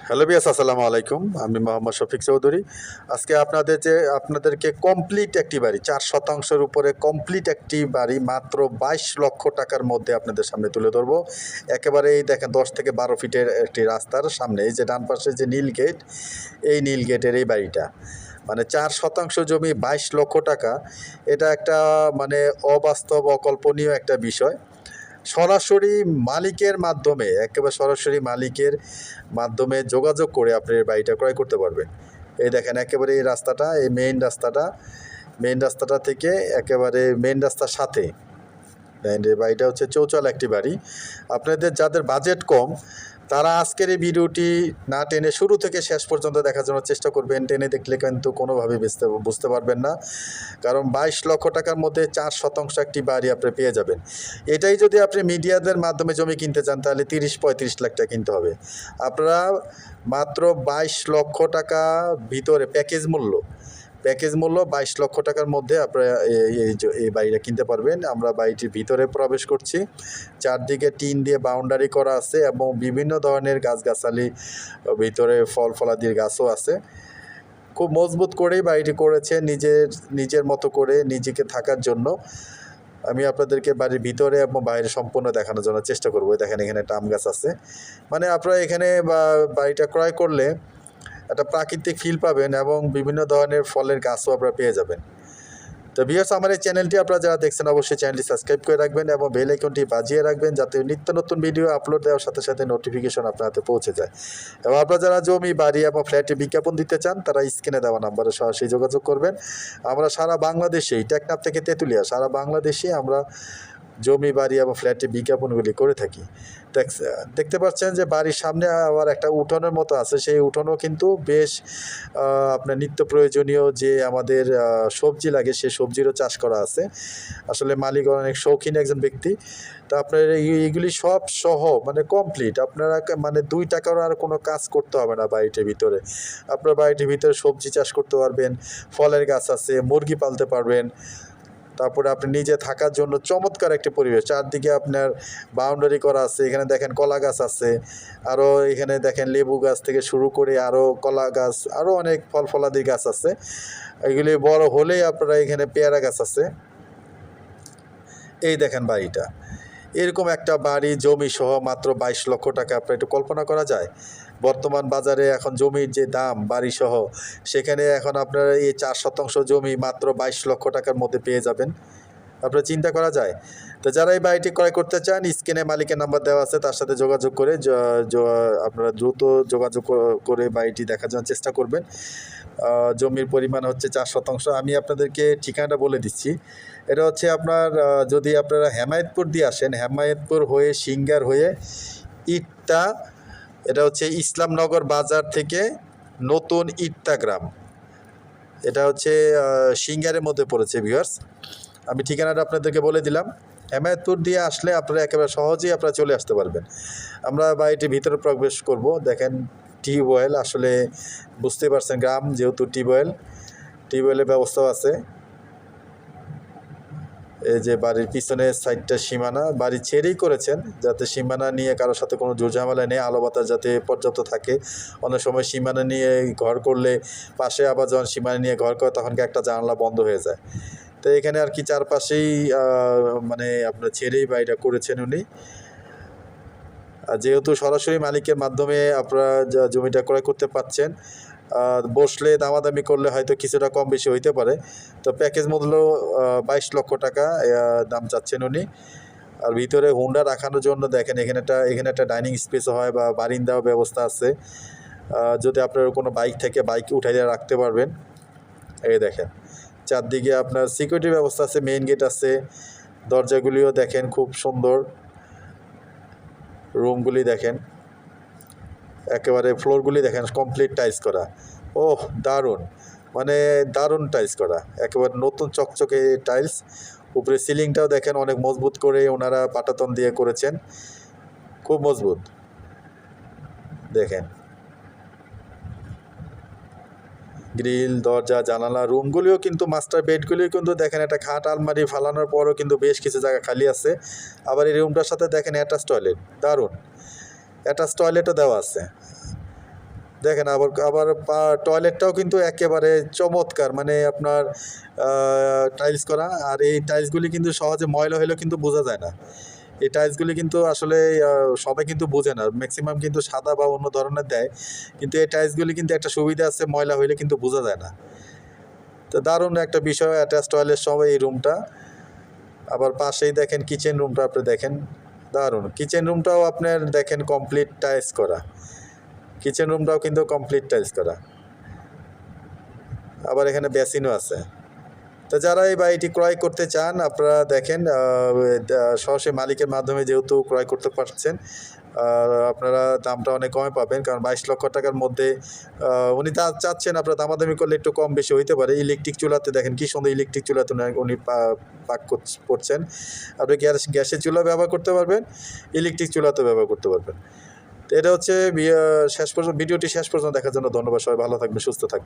Hello বিয়াস, আসসালামু আলাইকুম। আমি মোহাম্মদ শফিক চৌধুরী। আজকে আপনাদেরকে কমপ্লিট একটি বাড়ি 4 শতাংশের উপরে কমপ্লিট একটি বাড়ি মাত্র 22 লক্ষ টাকার মধ্যে আপনাদের সামনে তুলে ধরবো। একেবারে এই দেখেন 10 থেকে 12 ফিটের একটি রাস্তার সামনে এই যে ডান পাশে যে নীল গেট, এই নীল গেটের এই বাড়িটা মানে 4 শতাংশ জমি 22 লক্ষ টাকা। এটা একটা মানে অবাস্তব অকল্পনীয় একটা বিষয়। সরাসরি মালিকের মাধ্যমে একেবারে সরাসরি মালিকের মাধ্যমে যোগাযোগ করে আপনি এই বাড়িটা ক্রয় করতে পারবেন। এই দেখেন একেবারে এই রাস্তাটা, এই মেইন রাস্তাটা থেকে একেবারে মেইন রাস্তার সাথে এই বাড়িটা হচ্ছে চৌচালা একটি বাড়ি। আপনাদের যাদের বাজেট কম তারা আজকের এই ভিডিওটি না টেনে শুরু থেকে শেষ পর্যন্ত দেখার জন্য চেষ্টা করবেন। টেনে দেখলে কিন্তু কোনোভাবে বুঝতে পারবেন না, কারণ 22 লক্ষ টাকার মধ্যে 4 শতাংশ একটি বাড়ি আপনি পেয়ে যাবেন। এটাই যদি আপনি মিডিয়াদের মাধ্যমে জমি কিনতে চান তাহলে 30-35 লাখ টাকা কিনতে হবে। আপনারা মাত্র 22 লক্ষ টাকা ভিতরে প্যাকেজ মূল্য 22 লক্ষ টাকার মধ্যে আপনারা এই বাড়িটা কিনতে পারবেন। আমরা বাড়িটির ভিতরে প্রবেশ করছি। চারদিকে টিন দিয়ে বাউন্ডারি করা আছে এবং বিভিন্ন ধরনের গাছগাছালি, ভিতরে ফল ফলাদির গাছও আছে। খুব মজবুত করেই বাড়িটি করেছে নিজের মতো করে নিজেকে থাকার জন্য। আমি আপনাদেরকে বাড়ির ভিতরে এবং বাইরে সম্পূর্ণ দেখানোর জন্য চেষ্টা করবো। দেখেন এখানে একটা আম গাছ আছে। মানে আপনারা এখানে বাড়িটা ক্রয় করলে একটা প্রাকৃতিক ফিল পাবেন এবং বিভিন্ন ধরনের ফলের গাছও আপনারা পেয়ে যাবেন। তো ভিউয়ার্স, আমার এই চ্যানেলটি আপনারা যারা দেখছেন অবশ্যই চ্যানেলটি সাবস্ক্রাইব করে রাখবেন এবং বেল আইকনটি বাজিয়ে রাখবেন, যাতে নিত্য নতুন ভিডিও আপলোড দেওয়ার সাথে সাথে নোটিফিকেশন আপনার হাতে পৌঁছে যায়। এবং আপনারা যারা জমি, বাড়ি এবং ফ্ল্যাটে বিজ্ঞাপন দিতে চান তারা স্ক্রিনে দেওয়া নাম্বারে সরাসরি যোগাযোগ করবেন। আমরা সারা বাংলাদেশেই, টেকনাফ থেকে তেঁতুলিয়া, সারা বাংলাদেশে আমরা জমি, বাড়ি এবং ফ্ল্যাটে বিজ্ঞাপনগুলি করে থাকি। দেখতে পাচ্ছেন যে বাড়ির সামনে আবার একটা উঠোনের মতো আছে। সেই উঠোনও কিন্তু বেশ আপনার নিত্য প্রয়োজনীয় যে আমাদের সবজি লাগে, সে সবজিরও চাষ করা আছে। আসলে মালিক অনেক শৌখিন একজন ব্যক্তি। তো আপনার এইগুলি সব সহ মানে কমপ্লিট আপনারা মানে 2 টাকারও আর কোনো কাজ করতে হবে না বাড়িটির ভিতরে। আপনার বাড়িটির ভিতরে সবজি চাষ করতে পারবেন, ফলের গাছ আছে, মুরগি পালতে পারবেন। তারপরে আপনি নিজে থাকার জন্য চমৎকার একটি পরিবেশ। চারদিকে আপনার বাউন্ডারি করা আছে। এখানে দেখেন কলা গাছ আছে, আরও এখানে দেখেন লেবু গাছ থেকে শুরু করে আরও কলা গাছ, আরও অনেক ফল ফলাদি গাছ আছে। এগুলি বড় হলেই আপনারা এখানে পেয়ারা গাছ আছে। এই দেখেন বাড়িটা, এরকম একটা বাড়ি জমি সহ মাত্র 22 লক্ষ টাকা। আপনার একটু কল্পনা করা যায় বর্তমান বাজারে এখন জমির যে দাম বাড়ি সহ, সেখানে এখন আপনারা এই 4 শতাংশ জমি মাত্র 22 লক্ষ টাকার মধ্যে পেয়ে যাবেন। আপনার চিন্তা করা যায়? তো যারা এই বাড়িটি ক্রয় করতে চান, স্ক্রিনে মালিকের নাম্বার দেওয়া আছে, তার সাথে যোগাযোগ করে আপনারা দ্রুত যোগাযোগ করে বাড়িটি দেখার জন্য চেষ্টা করবেন। জমির পরিমাণ হচ্ছে 4 শতাংশ। আমি আপনাদেরকে ঠিকানাটা বলে দিচ্ছি। এটা হচ্ছে আপনার যদি আপনারা হেমায়েতপুর দিয়ে আসেন, হেমায়েতপুর হয়ে সিঙ্গার হয়ে ইট্টা, এটা হচ্ছে ইসলামনগর বাজার থেকে নতুন ইট্টা গ্রাম, এটা হচ্ছে সিঙ্গারের মধ্যে পড়েছে ভিউয়ার্স। আমি ঠিকানাটা আপনাদেরকে বলে দিলাম। হেমায়েতপুর দিয়ে আসলে আপনারা একেবারে সহজেই আপনারা চলে আসতে পারবেন। আমরা বাড়িটির ভিতরে প্রবেশ করব। দেখেন টিউবওয়েল, আসলে বুঝতে পারছেন গ্রাম যেহেতু টিউবওয়েলের ব্যবস্থাও আছে। এই যে বাড়ির পিছনের সাইডটা সীমানা, বাড়ি ছেড়েই করেছেন যাতে সীমানা নিয়ে কারোর সাথে কোনো ঝামেলা নেই, আলো বাতাস যাতে পর্যাপ্ত থাকে। অনেক সময় সীমানা নিয়ে ঘর করলে পাশে আবার যখন সীমানা নিয়ে ঘর করে তখন একটা জানালা বন্ধ হয়ে যায়। তো এখানে আর কি চারপাশেই মানে আপনার ছেড়েই বাড়িটা করেছেন উনি। যেহেতু সরাসরি মালিকের মাধ্যমে আপনারা জমিটা ক্রয় করতে পারছেন, বসলে দামাদামি করলে হয়তো কিছুটা কম বেশি হইতে পারে। তো প্যাকেজ মূল্য 22 লক্ষ টাকা দাম চাচ্ছেন উনি। আর ভিতরে হুন্ডা রাখানোর জন্য দেখেন এখানে একটা ডাইনিং স্পেসও হয় বা বারিন্দাও ব্যবস্থা আছে। যদি আপনার কোনো বাইক থেকে বাইক উঠাইয়া রাখতে পারবেন। এই দেখেন চারদিকে আপনার সিকিউরিটি ব্যবস্থা আছে, মেইন গেট আছে, দরজাগুলিও দেখেন খুব সুন্দর। রুমগুলি দেখেন, একেবারে ফ্লোরগুলি দেখেন কমপ্লিট টাইলস করা। ওহ দারুণ, মানে দারুণ টাইলস করা, একেবারে নতুন চকচকে টাইলস। উপরে সিলিংটাও দেখেন অনেক মজবুত করে ওনারা পাটাতন দিয়ে করেছেন, খুব মজবুত। দেখেন গ্রিল, দরজা, জানালা, রুমগুলিও কিন্তু মাস্টার বেডগুলিও কিন্তু দেখেন একটা খাট আলমারি ফালানোর পরও কিন্তু বেশ কিছু জায়গা খালি আছে। আবার এই রুমটার সাথে দেখেন অ্যাটাচ টয়লেট, দারুণ অ্যাটাচ টয়লেটও দেওয়া আছে। দেখেন আবার আবার টয়লেটটাও কিন্তু একেবারে চমৎকার, মানে আপনার টাইলস করা। আর এই টাইলসগুলি কিন্তু সহজে ময়লা হলেও কিন্তু বোঝা যায় না। এই টাইলসগুলি কিন্তু আসলে সবাই কিন্তু বোঝে না, ম্যাক্সিমাম কিন্তু সাদা বা অন্য ধরনের দেয়, কিন্তু এই টাইলসগুলি কিন্তু একটা সুবিধা আছে, ময়লা হইলে কিন্তু বোঝা যায় না। তো দারুণ একটা বিষয়, অ্যাটাচ টয়লেট সহ এই রুমটা। আবার পাশেই দেখেন কিচেন রুমটা, আপনি দেখেন দারুণ। কিচেন রুমটাও আপনার দেখেন কমপ্লিট টাইলস করা, কিচেন রুমটাও কিন্তু কমপ্লিট টাইলস করা। আবার এখানে বেসিনও আছে। তো যারা এই বাড়িটি ক্রয় করতে চান আপনারা দেখেন সরাসরি মালিকের মাধ্যমে যেহেতু ক্রয় করতে পারছেন, আপনারা দামটা অনেক কমে পাবেন, কারণ 22 লক্ষ টাকার মধ্যে উনি চাচ্ছেন আপনারা দামাদামি করলে একটু কম বেশি হইতে পারে। ইলেকট্রিক চুলাতে দেখেন কি সুন্দর ইলেকট্রিক চুলাতে উনি পাক করছেন। আপনি গ্যাসের চুলা ব্যবহার করতে পারবেন, ইলেকট্রিক চুলাতেও ব্যবহার করতে পারবেন। তো এটা হচ্ছে ভিডিওটি শেষ পর্যন্ত দেখার জন্য ধন্যবাদ। সবাই ভালো থাকবেন, সুস্থ থাকবেন।